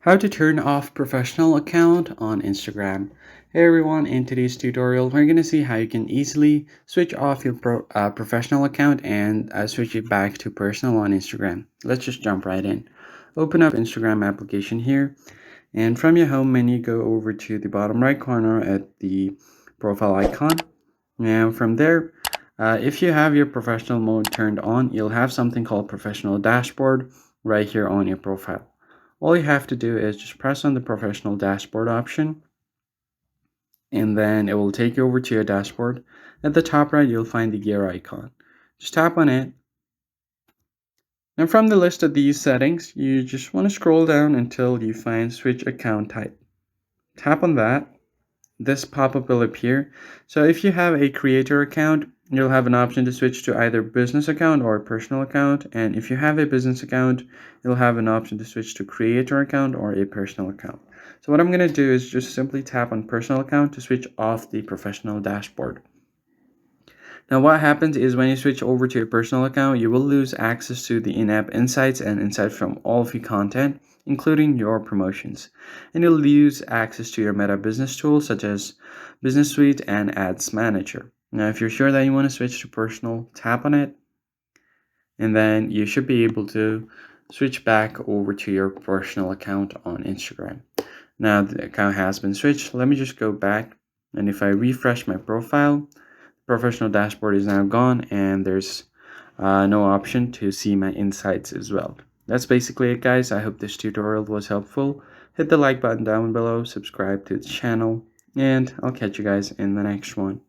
How to turn off professional account on Instagram. Hey everyone, in today's tutorial, we're going to see how you can easily switch off your professional account and switch it back to personal on Instagram. Let's just jump right in. Open up Instagram application here, and from your home menu, go over to the bottom right corner at the profile icon. And from there, if you have your professional mode turned on, you'll have something called professional dashboard right here on your profile. All you have to do is just press on the professional dashboard option, and then it will take you over to your dashboard. At the top right, you'll find the gear icon. Just tap on it. And from the list of these settings, you just want to scroll down until you find switch account type. Tap on that. This pop-up will appear. So if you have a creator account, you'll have an option to switch to either business account or personal account. And if you have a business account, you'll have an option to switch to creator account or a personal account. So what I'm going to do is just simply tap on personal account to switch off the professional dashboard. Now what happens is when you switch over to your personal account, you will lose access to the in-app insights and insights from all of your content, including your promotions. And you'll lose access to your Meta business tools such as Business Suite and Ads Manager. Now if you're sure that you want to switch to personal, tap on it, and then you should be able to switch back over to your personal account on Instagram. Now the account has been switched. Let me just go back, and if I refresh my profile, professional dashboard is now gone, and there's no option to see my insights as well. That's basically it, guys. I hope this tutorial was helpful. Hit the like button down below, subscribe to the channel, and I'll catch you guys in the next one.